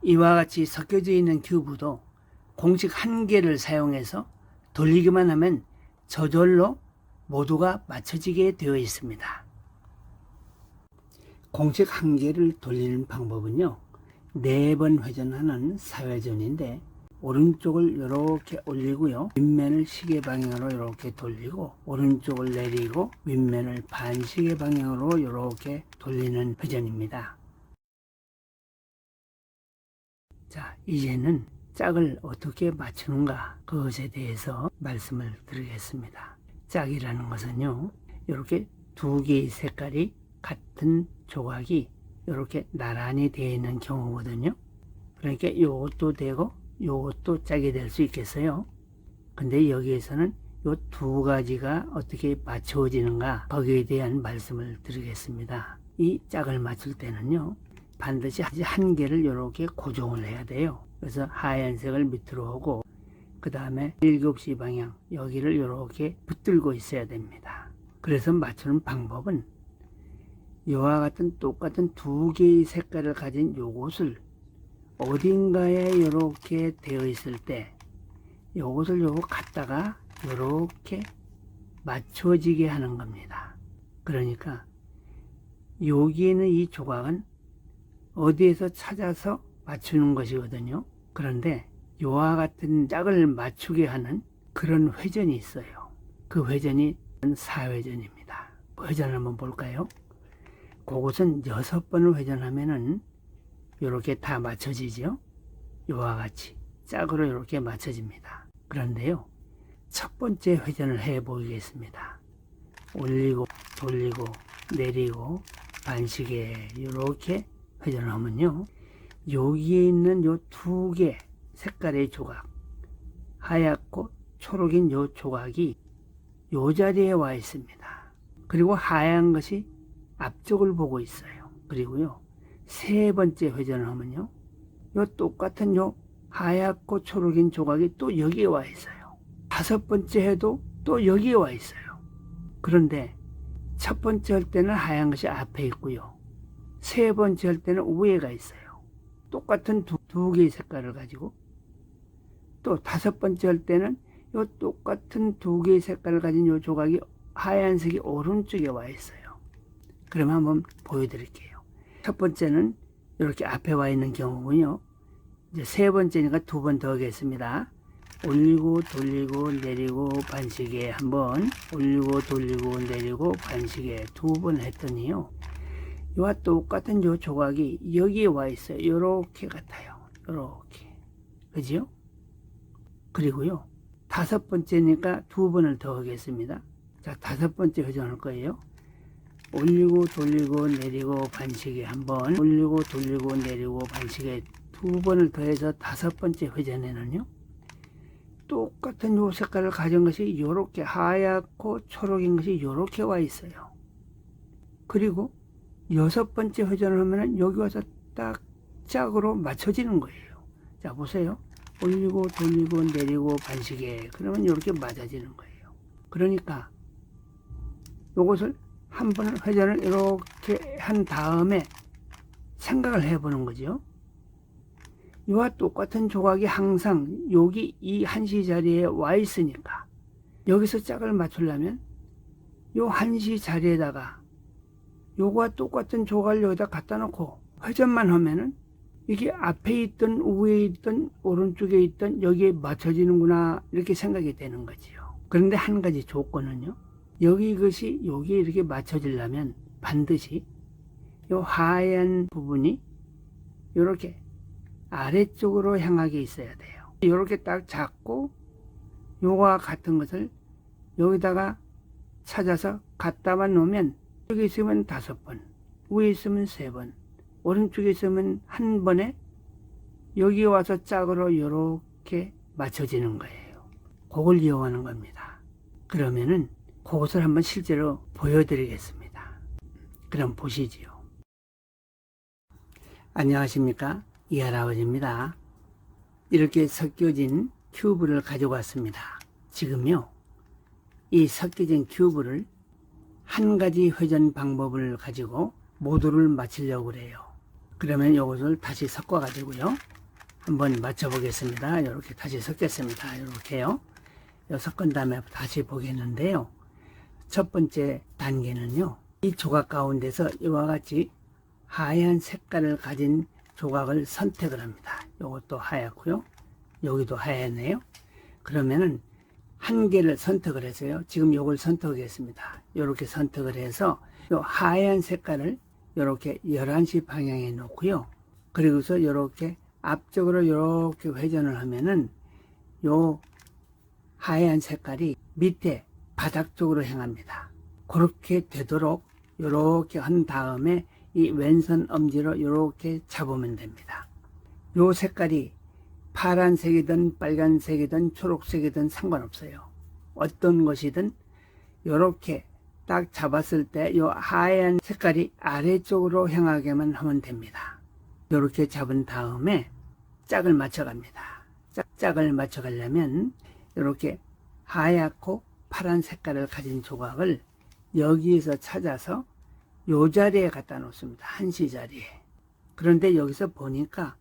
이와 같이 섞여져 있는 큐브도 공식 한 개를 사용해서 돌리기만 하면 저절로 모두가 맞춰지게 되어 있습니다. 공식 한 개를 돌리는 방법은요, 4번 회전하는 4회전인데 오른쪽을 이렇게 올리고요, 윗면을 시계 방향으로 이렇게 돌리고 오른쪽을 내리고 윗면을 반시계 방향으로 이렇게 돌리는 회전입니다. 자, 이제는 짝을 어떻게 맞추는가 그것에 대해서 말씀을 드리겠습니다. 짝이라는 것은요, 이렇게 2개의 색깔이 같은 조각이 이렇게 나란히 되어 있는 경우거든요. 그러니까 이것도 되고 이것도 짝이 될 수 있겠어요. 근데 여기에서는 이 2가지가 어떻게 맞춰지는가 거기에 대한 말씀을 드리겠습니다. 이 짝을 맞출 때는요, 반드시 한 개를 이렇게 고정을 해야 돼요. 그래서 하얀색을 밑으로 하고 그 다음에 7시 방향 여기를 이렇게 붙들고 있어야 됩니다. 그래서 맞추는 방법은 이와 같은 똑같은 2개의 색깔을 가진 요것을 어딘가에 이렇게 되어 있을 때 요것을 요거 갖다가 이렇게 맞춰지게 하는 겁니다. 그러니까 여기에는 이 조각은 어디에서 찾아서 맞추는 것이거든요. 그런데 이와 같은 짝을 맞추게 하는 그런 회전이 있어요. 그 회전이 4회전입니다. 회전을 한번 볼까요? 그것은 6번을 회전하면은 이렇게 다 맞춰지죠. 이와 같이 짝으로 이렇게 맞춰집니다. 그런데요, 첫 번째 회전을 해 보이겠습니다. 올리고 돌리고 내리고 반시계 이렇게 회전을 하면요, 여기에 있는 요 2개 색깔의 조각, 하얗고 초록인 요 조각이 요 자리에 와 있습니다. 그리고 하얀 것이 앞쪽을 보고 있어요. 그리고요, 3번째 회전을 하면요, 요 똑같은 요 하얗고 초록인 조각이 또 여기에 와 있어요. 5번째 해도 또 여기에 와 있어요. 그런데 첫 번째 할 때는 하얀 것이 앞에 있고요, 3번째 할 때는 위에가 있어요. 똑같은 두 개의 색깔을 가지고, 또 5번째 할 때는 요 똑같은 2개의 색깔을 가진 요 조각이 하얀색이 오른쪽에 와 있어요. 그러면 한번 보여드릴게요. 첫 번째는 이렇게 앞에 와 있는 경우군요. 이제 3번째니까 2번 더 하겠습니다. 올리고 돌리고 내리고 반시계 한번, 올리고 돌리고 내리고 반시계 2번 했더니요, 이와 똑같은 요 조각이 여기에 와 있어요. 요렇게 같아요. 요렇게. 그죠? 그리고요, 5번째니까 2번을 더 하겠습니다. 자, 5번째 회전할 거예요. 올리고 돌리고 내리고 반시계 한번, 올리고 돌리고 내리고 반시계 2번을 더해서 5번째 회전에는요, 똑같은 요 색깔을 가진 것이 요렇게 하얗고 초록인 것이 요렇게 와 있어요. 그리고 6번째 회전을 하면은 여기 와서 딱 짝으로 맞춰지는 거예요. 자, 보세요. 올리고 돌리고 내리고 반시계, 그러면 이렇게 맞아지는 거예요. 그러니까 요것을 한 번 회전을 이렇게 한 다음에 생각을 해보는 거죠. 이와 똑같은 조각이 항상 여기 이 한시 자리에 와 있으니까 여기서 짝을 맞추려면 요 한시 자리에다가 요거와 똑같은 조각을 여기다 갖다 놓고 회전만 하면은 이게 앞에 있던 위에 있던 오른쪽에 있던 여기에 맞춰지는구나 이렇게 생각이 되는 거지요. 그런데 한 가지 조건은요, 여기 이것이 여기에 이렇게 맞춰지려면 반드시 요 하얀 부분이 이렇게 아래쪽으로 향하게 있어야 돼요. 이렇게 딱 잡고 요거와 같은 것을 여기다가 찾아서 갖다만 놓으면, 여기 있으면 5번, 위에 있으면 3번, 오른쪽에 있으면 한 번에 여기 와서 짝으로 이렇게 맞춰지는 거예요. 그걸 이용하는 겁니다. 그러면은 그것을 한번 실제로 보여드리겠습니다. 그럼 보시지요. 안녕하십니까, 이할아버지입니다. 이렇게 섞여진 큐브를 가지고 왔습니다. 지금요, 이 섞여진 큐브를 한 가지 회전 방법을 가지고 모두를 맞추려고 그래요. 그러면 이것을 다시 섞어 가지고요, 한번 맞춰 보겠습니다. 이렇게 다시 섞겠습니다. 이렇게요. 섞은 다음에 다시 보겠는데요. 첫 번째 단계는요, 이 조각 가운데서 이와 같이 하얀 색깔을 가진 조각을 선택을 합니다. 이것도 하얗고요, 여기도 하얗네요. 그러면은 한 개를 선택을 해서요, 지금 이걸 선택하겠습니다. 이렇게 선택을 해서 이 하얀 색깔을 이렇게 11시 방향에 놓고요, 그리고서 이렇게 앞쪽으로 이렇게 회전을 하면은 요 하얀 색깔이 밑에 바닥 쪽으로 향합니다. 그렇게 되도록 이렇게 한 다음에 이 왼손 엄지로 이렇게 잡으면 됩니다. 요 색깔이 파란색이든 빨간색이든 초록색이든 상관없어요. 어떤 것이든 이렇게 딱 잡았을 때 이 하얀 색깔이 아래쪽으로 향하게만 하면 됩니다. 이렇게 잡은 다음에 짝을 맞춰갑니다. 짝을 맞춰가려면 이렇게 하얗고 파란 색깔을 가진 조각을 여기에서 찾아서 요 자리에 갖다 놓습니다. 한시 자리에. 그런데 여기서 보니까,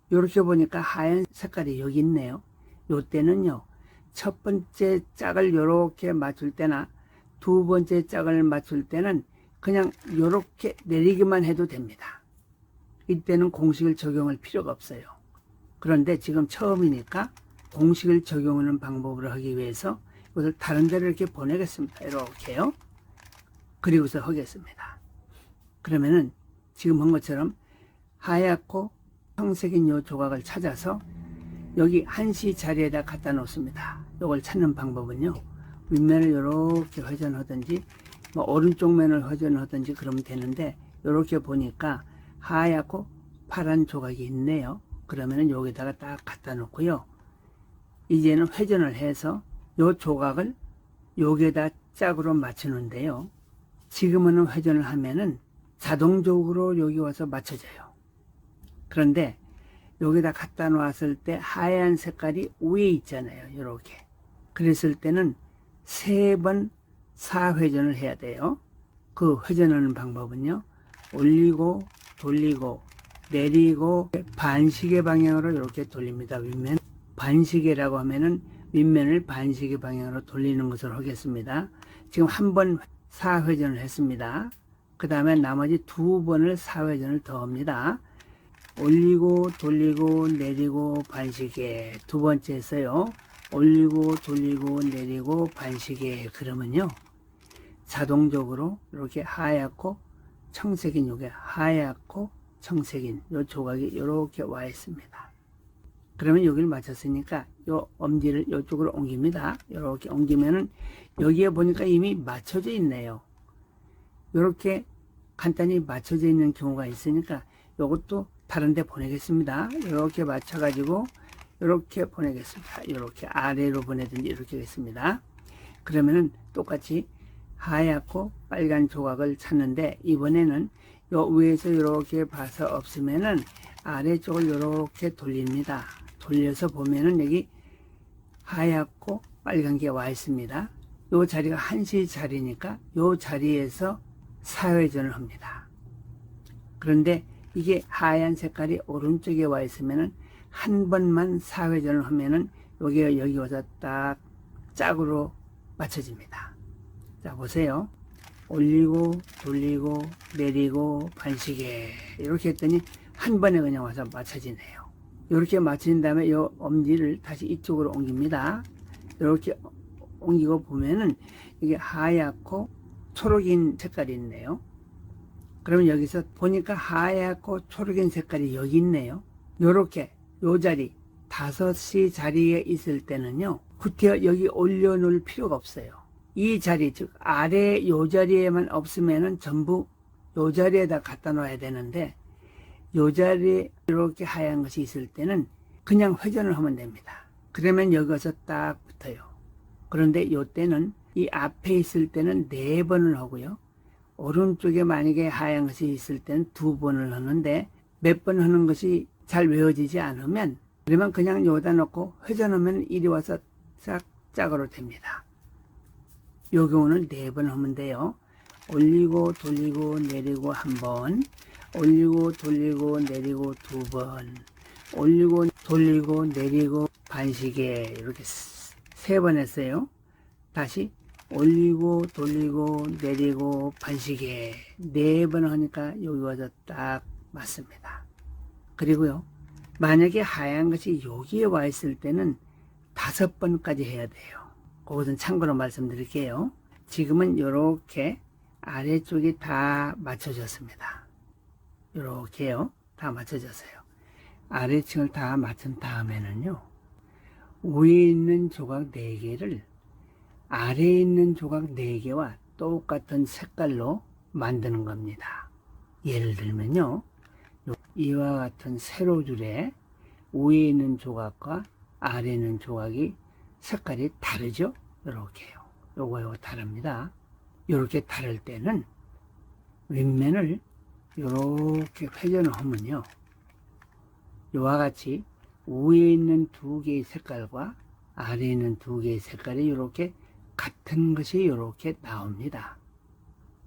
이렇게 보니까 하얀 색깔이 여기 있네요. 요 때는요, 첫 번째 짝을 이렇게 맞출 때나 두 번째 짝을 맞출 때는 그냥 이렇게 내리기만 해도 됩니다. 이때는 공식을 적용할 필요가 없어요. 그런데 지금 처음이니까 공식을 적용하는 방법으로 하기 위해서 이것을 다른 데로 이렇게 보내겠습니다. 이렇게요. 그리고서 하겠습니다. 그러면은 지금 한 것처럼 하얗고 청색인 요 조각을 찾아서 여기 한시 자리에다 갖다 놓습니다. 이걸 찾는 방법은요, 윗면을 이렇게 회전하든지 뭐 오른쪽 면을 회전하든지 그러면 되는데, 이렇게 보니까 하얗고 파란 조각이 있네요. 그러면은 여기다가 딱 갖다 놓고요, 이제는 회전을 해서 요 조각을 여기에다 짝으로 맞추는데요, 지금은 회전을 하면은 자동적으로 여기 와서 맞춰져요. 그런데 여기다 갖다 놓았을 때 하얀 색깔이 위에 있잖아요. 이렇게. 그랬을 때는 3번 4회전을 해야 돼요. 그 회전하는 방법은요, 올리고 돌리고 내리고 반시계 방향으로 이렇게 돌립니다. 윗면 반시계라고 하면은 윗면을 반시계 방향으로 돌리는 것을 하겠습니다. 지금 한 번 4회전을 했습니다. 그 다음에 나머지 2번을 4회전을 더 합니다. 올리고 돌리고 내리고 반시계. 두 번째 했어요. 올리고 돌리고 내리고 반시계. 그러면요, 자동적으로 이렇게 하얗고 청색인, 요게 하얗고 청색인 요 조각이 이렇게 와 있습니다. 그러면 여기를 맞췄으니까 요 엄지를 이쪽으로 옮깁니다. 이렇게 옮기면은 여기에 보니까 이미 맞춰져 있네요. 이렇게 간단히 맞춰져 있는 경우가 있으니까 이것도 다른 데 보내겠습니다. 이렇게 맞춰 가지고 이렇게 보내겠습니다. 이렇게 아래로 보내든지 이렇게 하겠습니다. 그러면은 똑같이 하얗고 빨간 조각을 찾는데, 이번에는 요 위에서 이렇게 봐서 없으면은 아래쪽을 이렇게 돌립니다. 돌려서 보면은 여기 하얗고 빨간 게 와 있습니다. 요 자리가 한시 자리니까 요 자리에서 4회전을 합니다. 그런데 이게 하얀 색깔이 오른쪽에 와 있으면은 한 번만 4회전을 하면은 여기 와서 딱 짝으로 맞춰집니다. 자, 보세요. 올리고 돌리고 내리고 반시계 이렇게 했더니 한 번에 그냥 와서 맞춰지네요. 이렇게 맞춰진 다음에 이 엄지를 다시 이쪽으로 옮깁니다. 이렇게 옮기고 보면은 이게 하얗고 초록인 색깔이 있네요. 그러면 여기서 보니까 하얗고 초록인 색깔이 여기 있네요. 요렇게 요 자리 5시 자리에 있을 때는요, 구태여 여기 올려놓을 필요가 없어요. 이 자리, 즉 아래 요 자리에만 없으면은 전부 요 자리에다 갖다 놔야 되는데, 요 자리에 이렇게 하얀 것이 있을 때는 그냥 회전을 하면 됩니다. 그러면 여기서 딱 붙어요. 그런데 요 때는 이 앞에 있을 때는 4번을 하고요, 오른쪽에 만약에 하얀 것이 있을 때는 2번을 하는데, 몇 번 하는 것이 잘 외워지지 않으면, 그러면 그냥 여기다 놓고 회전하면 이리 와서 싹 짝으로 됩니다. 요 경우는 4번 하면 돼요. 올리고 돌리고 내리고 1번, 올리고 돌리고 내리고 2번, 올리고 돌리고 내리고 반시계 이렇게 3번 했어요. 다시 올리고 돌리고 내리고 반시계 4번 하니까 여기 와서 딱 맞습니다. 그리고요, 만약에 하얀 것이 여기에 와 있을 때는 5번까지 해야 돼요. 그것은 참고로 말씀드릴게요. 지금은 이렇게 아래쪽이 다 맞춰졌습니다. 이렇게요, 다 맞춰졌어요. 아래층을 다 맞춘 다음에는요, 위에 있는 조각 4개를 아래에 있는 조각 4개와 똑같은 색깔로 만드는 겁니다. 예를 들면요, 이와 같은 세로줄에 위에 있는 조각과 아래에 있는 조각이 색깔이 다르죠? 이렇게요. 요거 다릅니다. 이렇게 다를 때는 윗면을 이렇게 회전을 하면요, 이와 같이 위에 있는 2개의 색깔과 아래에 있는 2개의 색깔이 이렇게 같은 것이 이렇게 나옵니다.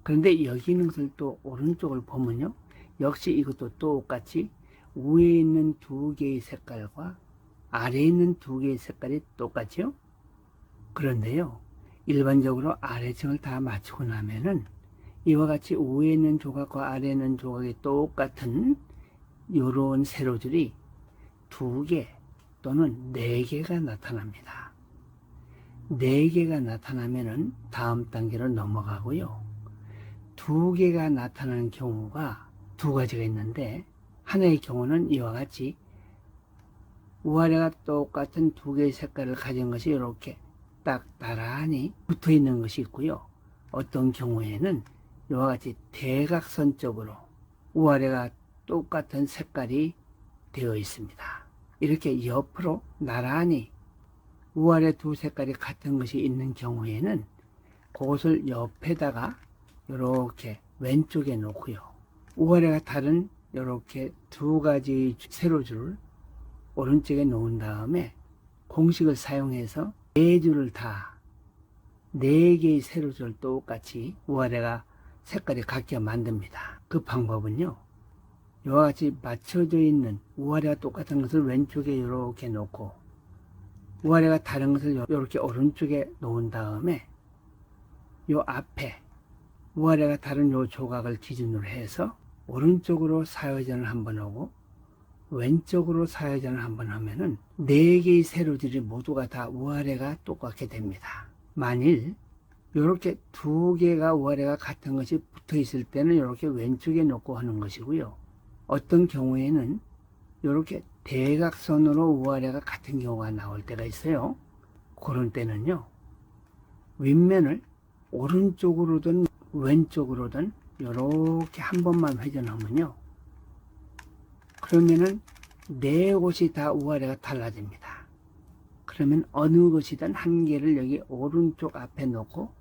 그런데 여기 있는 것을 또 오른쪽을 보면요, 역시 이것도 똑같이 위에 있는 2개의 색깔과 아래에 있는 2개의 색깔이 똑같죠. 그런데요, 일반적으로 아래층을 다 맞추고 나면은 이와 같이 위에 있는 조각과 아래에 있는 조각이 똑같은 이런 세로줄이 2개 또는 4개가 나타납니다. 4개가 나타나면은 다음 단계로 넘어가고요, 2개가 나타나는 경우가 2가지가 있는데, 하나의 경우는 이와 같이 위아래가 똑같은 2개의 색깔을 가진 것이 이렇게 딱 나란히 붙어 있는 것이 있고요, 어떤 경우에는 이와 같이 대각선적으로 위아래가 똑같은 색깔이 되어 있습니다. 이렇게 옆으로 나란히 위아래 2 색깔이 같은 것이 있는 경우에는 그것을 옆에다가 이렇게 왼쪽에 놓고요, 위아래가 다른 이렇게 2가지 세로줄을 오른쪽에 놓은 다음에 공식을 사용해서 4줄을 다 4개의 세로줄을 똑같이 위아래가 색깔이 같게 만듭니다. 그 방법은요, 이와 같이 맞춰져 있는 위아래가 똑같은 것을 왼쪽에 이렇게 놓고 위아래가 다른 것을 이렇게 오른쪽에 놓은 다음에 요 앞에 위아래가 다른 요 조각을 기준으로 해서 오른쪽으로 사회전을 한번 하고 왼쪽으로 사회전을 한번 하면은 4개의 세로들이 모두가 다 위아래가 똑같게 됩니다. 만일 이렇게 2개가 위아래가 같은 것이 붙어 있을 때는 이렇게 왼쪽에 놓고 하는 것이고요, 어떤 경우에는 이렇게 대각선으로 위아래가 같은 경우가 나올 때가 있어요. 그런 때는요, 윗면을 오른쪽으로든 왼쪽으로든 이렇게 한 번만 회전하면요, 그러면은 4곳이 다 위아래가 달라집니다. 그러면 어느 곳이든 한 개를 여기 오른쪽 앞에 놓고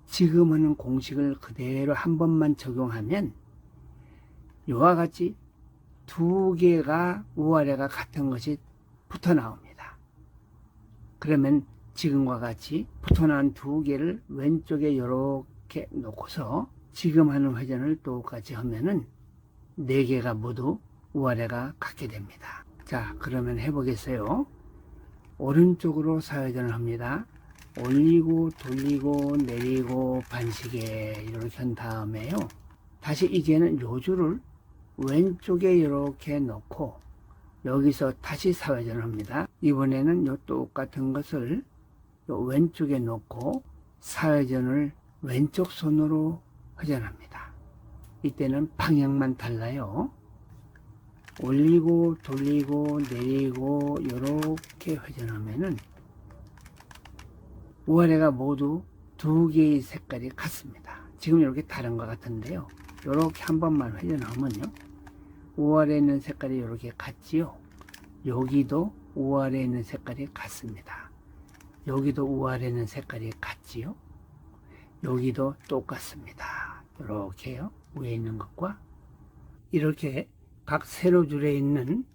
지금 하는 공식을 그대로 한 번만 적용하면 이와 같이 2개가 위아래가 같은 것이 붙어 나옵니다. 그러면 지금과 같이 붙어 나온 2개를 왼쪽에 이렇게 놓고서 지금 하는 회전을 똑같이 하면은 4개가 모두 위아래가 같게 됩니다. 자, 그러면 해보겠어요. 오른쪽으로 사회전을 합니다. 올리고 돌리고 내리고 반시계 이렇게 한 다음에요, 다시 이제는 요 줄을 왼쪽에 이렇게 놓고 여기서 다시 사회전을 합니다. 이번에는 요 똑같은 것을 요 왼쪽에 놓고 사회전을 왼쪽 손으로 회전합니다. 이때는 방향만 달라요. 올리고 돌리고 내리고 이렇게 회전하면은 위아래가 모두 2개의 색깔이 같습니다. 지금 이렇게 다른 것 같은데요, 이렇게 한 번만 회전하면요, 위아래에 있는 색깔이 이렇게 같지요. 여기도 위아래에 있는 색깔이 같습니다. 여기도 위아래에 있는 색깔이 같지요. 여기도 똑같습니다. 이렇게요, 위에 있는 것과 이렇게 각 세로줄에 있는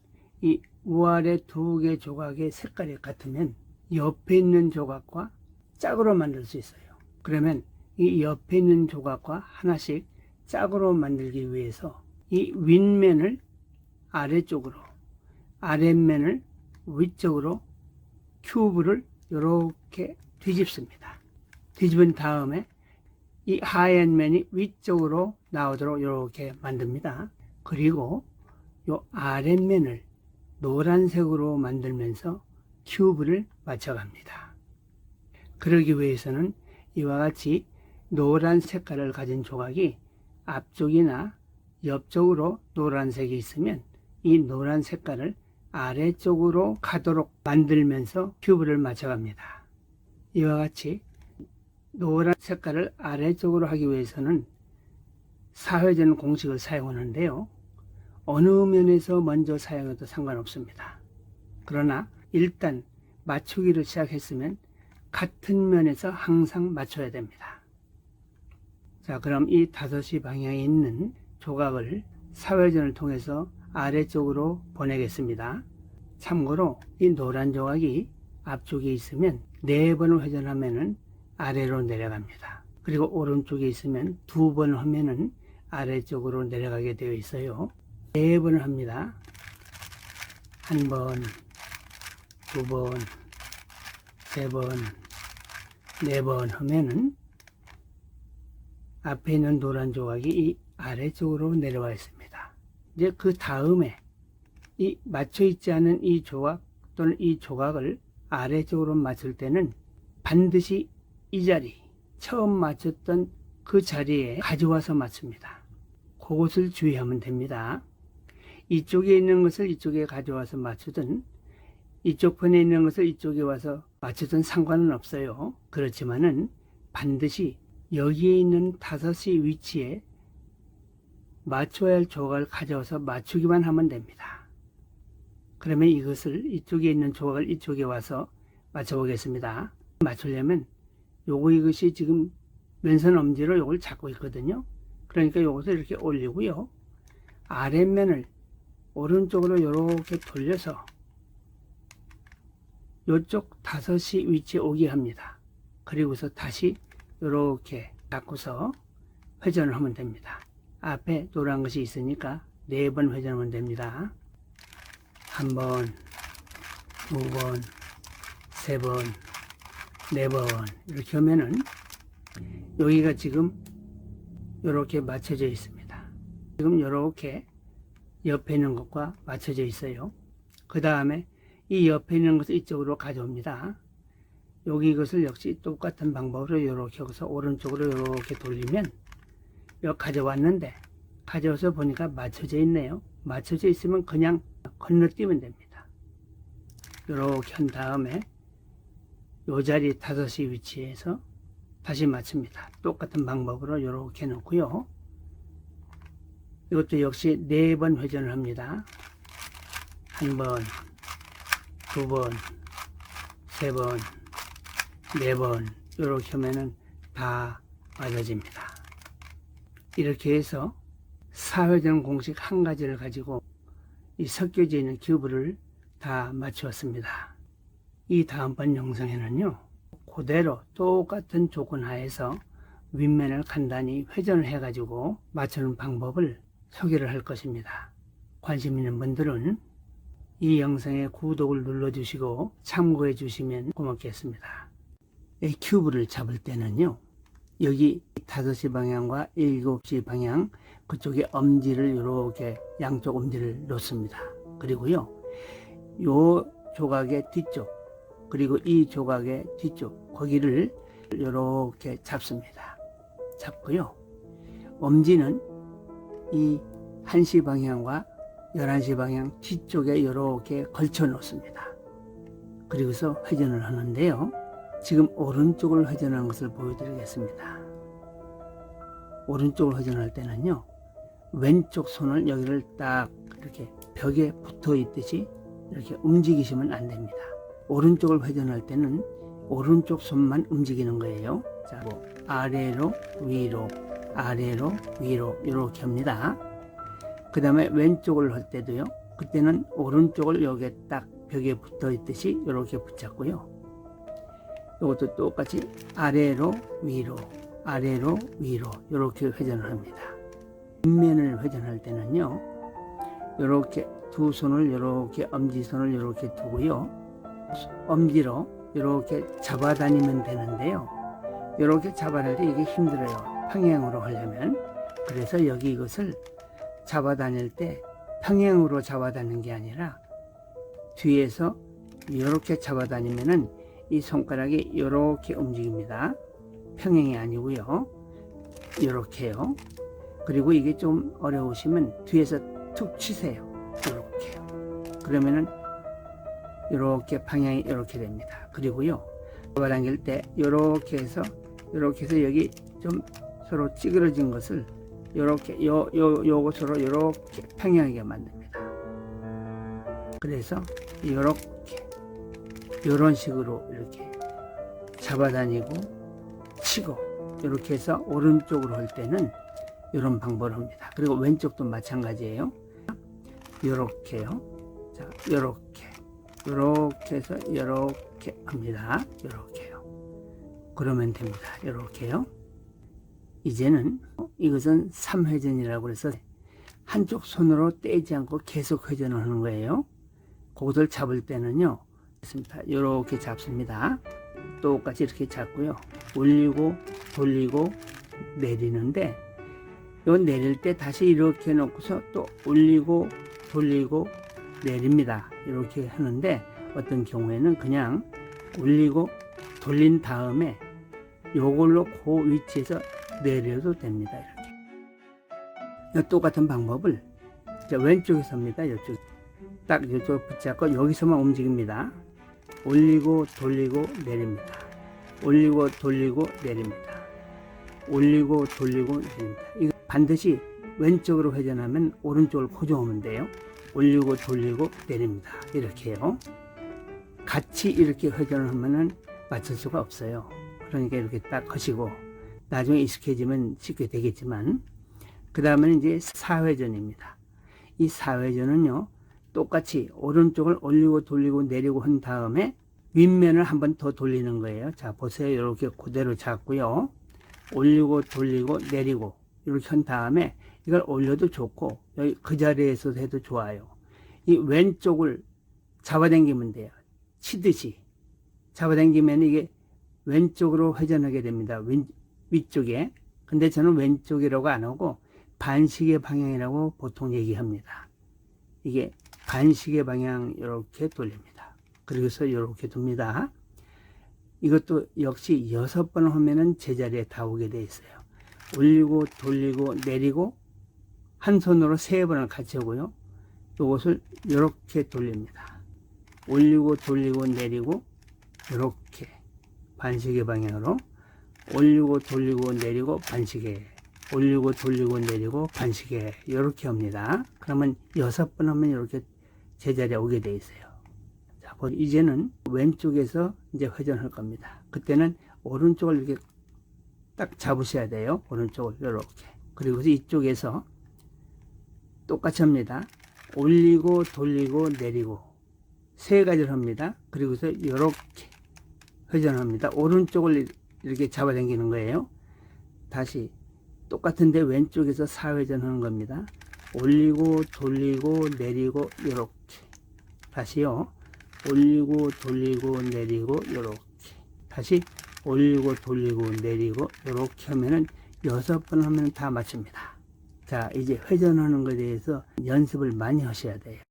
이 위아래 2개 조각의 색깔이 같으면 옆에 있는 조각과 짝으로 만들 수 있어요. 그러면 이 옆에 있는 조각과 하나씩 짝으로 만들기 위해서 이 윗면을 아래쪽으로, 아랫면을 위쪽으로 큐브를 이렇게 뒤집습니다. 뒤집은 다음에 이 하얀 면이 위쪽으로 나오도록 이렇게 만듭니다. 그리고 이 아랫면을 노란색으로 만들면서 큐브를 맞춰갑니다. 그러기 위해서는 이와 같이 노란 색깔을 가진 조각이 앞쪽이나 옆쪽으로 노란색이 있으면 이 노란 색깔을 아래쪽으로 가도록 만들면서 큐브를 맞춰갑니다. 이와 같이 노란 색깔을 아래쪽으로 하기 위해서는 사회전 공식을 사용하는데요. 어느 면에서 먼저 사용해도 상관없습니다. 그러나 일단 맞추기를 시작했으면 같은 면에서 항상 맞춰야 됩니다. 자, 그럼 이 5시 방향에 있는 조각을 사회전을 통해서 아래쪽으로 보내겠습니다. 참고로 이 노란 조각이 앞쪽에 있으면 4번을 회전하면 아래로 내려갑니다. 그리고 오른쪽에 있으면 2번 하면은 아래쪽으로 내려가게 되어 있어요. 4번을 합니다. 1번, 2번, 3번, 4번 하면은 앞에 있는 노란 조각이 이 아래쪽으로 내려와 있습니다. 이제 그 다음에 이 맞춰 있지 않은 이 조각 또는 이 조각을 아래쪽으로 맞출 때는 반드시 이 자리, 처음 맞췄던 그 자리에 가져와서 맞춥니다. 그것을 주의하면 됩니다. 이쪽에 있는 것을 이쪽에 가져와서 맞추든 이쪽 편에 있는 것을 이쪽에 와서 맞추든 상관은 없어요. 그렇지만은 반드시 여기에 있는 5시 위치에 맞춰야 할 조각을 가져와서 맞추기만 하면 됩니다. 그러면 이것을 이쪽에 있는 조각을 이쪽에 와서 맞춰 보겠습니다. 맞추려면 이것이 지금 왼손 엄지로 이걸 잡고 있거든요. 그러니까 이것을 이렇게 올리고요. 아랫면을 오른쪽으로 이렇게 돌려서 이쪽 5시 위치에 오게 합니다. 그리고서 다시 이렇게 잡고서 회전을 하면 됩니다. 앞에 노란 것이 있으니까 4번 회전하면 됩니다. 1번, 2번, 3번, 4번 이렇게 하면은 여기가 지금 이렇게 맞춰져 있습니다. 지금 이렇게 옆에 있는 것과 맞춰져 있어요. 그 다음에 이 옆에 있는 것을 이쪽으로 가져옵니다. 여기 이것을 역시 똑같은 방법으로 이렇게 해서 오른쪽으로 이렇게 돌리면 여기 가져왔는데 가져와서 보니까 맞춰져 있네요. 맞춰져 있으면 그냥 건너뛰면 됩니다. 이렇게 한 다음에 이 자리 5시 위치에서 다시 맞춥니다. 똑같은 방법으로 이렇게 놓고요. 이것도 역시 4번 회전을 합니다. 1번, 2번, 3번, 4번 이렇게 하면은 다 맞아집니다. 이렇게 해서 사회전 공식 한 가지를 가지고 이 섞여져 있는 큐브를 다 맞추었습니다. 이 다음번 영상에는요, 그대로 똑같은 조건 하에서 윗면을 간단히 회전을 해가지고 맞추는 방법을 소개를 할 것입니다. 관심 있는 분들은 이 영상에 구독을 눌러주시고 참고해 주시면 고맙겠습니다. 이 큐브를 잡을 때는요, 여기 5시 방향과 7시 방향 그쪽에 엄지를 이렇게 양쪽 엄지를 놓습니다. 그리고요, 요 조각의 뒤쪽 그리고 이 조각의 뒤쪽 거기를 이렇게 잡습니다. 잡고요, 엄지는 이 1시 방향과 11시 방향 뒤쪽에 이렇게 걸쳐 놓습니다. 그리고서 회전을 하는데요, 지금 오른쪽을 회전하는 것을 보여드리겠습니다. 오른쪽을 회전할 때는요, 왼쪽 손을 여기를 딱 이렇게 벽에 붙어 있듯이 이렇게 움직이시면 안 됩니다. 오른쪽을 회전할 때는 오른쪽 손만 움직이는 거예요. 자, 아래로 위로 아래로 위로 이렇게 합니다. 그 다음에 왼쪽을 할 때도요, 그때는 오른쪽을 여기에 딱 벽에 붙어 있듯이 이렇게 붙잡고요, 이것도 똑같이 아래로 위로 아래로 위로 이렇게 회전을 합니다. 뒷면을 회전할 때는요, 이렇게 두 손을 이렇게 엄지손을 이렇게 두고요. 엄지로 이렇게 잡아다니면 되는데요. 이렇게 잡아다닐 때 이게 힘들어요. 평행으로 하려면. 그래서 여기 이것을 잡아다닐 때 평행으로 잡아다니는 게 아니라 뒤에서 이렇게 잡아다니면은 이 손가락이 이렇게 움직입니다. 평행이 아니고요. 이렇게요. 그리고 이게 좀 어려우시면 뒤에서 툭 치세요. 이렇게요. 그러면은 이렇게 방향이 이렇게 됩니다. 그리고요. 잡아당길 때 이렇게 해서 여기 좀 서로 찌그러진 것을 이렇게 요것으로 이렇게 평행하게 만듭니다. 그래서 이렇게 이런 식으로 이렇게 잡아다니고 치고 이렇게 해서 오른쪽으로 할 때는 이런 방법을 합니다. 그리고 왼쪽도 마찬가지예요. 이렇게요. 자, 이렇게 해서 이렇게 합니다. 이렇게요. 그러면 됩니다. 이렇게요. 이제는 이것은 3회전이라고 해서 한쪽 손으로 떼지 않고 계속 회전을 하는 거예요. 그것을 잡을 때는요. 이렇게 잡습니다. 똑같이 이렇게 잡고요. 올리고 돌리고 내리는데 이건 내릴 때 다시 이렇게 놓고서 또 올리고 돌리고 내립니다. 이렇게 하는데 어떤 경우에는 그냥 올리고 돌린 다음에 요걸로 그 위치에서 내려도 됩니다. 이렇게 똑같은 방법을 왼쪽에서 합니다. 이쪽 딱 이쪽 붙잡고 여기서만 움직입니다. 올리고 돌리고 내립니다. 올리고 돌리고 내립니다. 올리고 돌리고 내립니다. 이거 반드시 왼쪽으로 회전하면 오른쪽을 고정하면 돼요. 올리고 돌리고 내립니다. 이렇게요. 같이 이렇게 회전을 하면은 맞출 수가 없어요. 그러니까 이렇게 딱 하시고 나중에 익숙해지면 쉽게 되겠지만 그 다음에는 이제 4회전입니다. 이 4회전은요. 똑같이 오른쪽을 올리고 돌리고 내리고 한 다음에 윗면을 한 번 더 돌리는 거예요. 자, 보세요. 이렇게 그대로 잡고요. 올리고 돌리고 내리고 이렇게 한 다음에 이걸 올려도 좋고 여기 그 자리에서도 해도 좋아요. 이 왼쪽을 잡아당기면 돼요. 치듯이 잡아당기면 이게 왼쪽으로 회전하게 됩니다. 위쪽에. 근데 저는 왼쪽이라고 안 하고 반시계 방향이라고 보통 얘기합니다. 이게 반시계 방향 이렇게 돌립니다. 그래서 이렇게 둡니다. 이것도 역시 6번 하면은 제자리에 다 오게 돼 있어요. 올리고 돌리고 내리고 한 손으로 3번을 같이 하고요. 이것을 이렇게 돌립니다. 올리고 돌리고 내리고 이렇게 반시계 방향으로 올리고 돌리고 내리고 반시계 올리고 돌리고 내리고 반시계 이렇게 합니다. 그러면 6번 하면 이렇게 제자리에 오게 돼 있어요. 자, 이제는 왼쪽에서 이제 회전할 겁니다. 그때는 오른쪽을 이렇게 딱 잡으셔야 돼요. 오른쪽을 이렇게. 그리고 이쪽에서 똑같이 합니다. 올리고 돌리고 내리고 3가지를 합니다. 그리고서 이렇게 회전합니다. 오른쪽을 이렇게 잡아당기는 거예요. 다시 똑같은데 왼쪽에서 4회전 하는 겁니다. 올리고 돌리고 내리고 이렇게 다시요. 올리고 돌리고 내리고 이렇게 다시 올리고 돌리고 내리고 이렇게 하면은 6번 하면 다 맞춥니다. 자, 이제 회전하는 것에 대해서 연습을 많이 하셔야 돼요.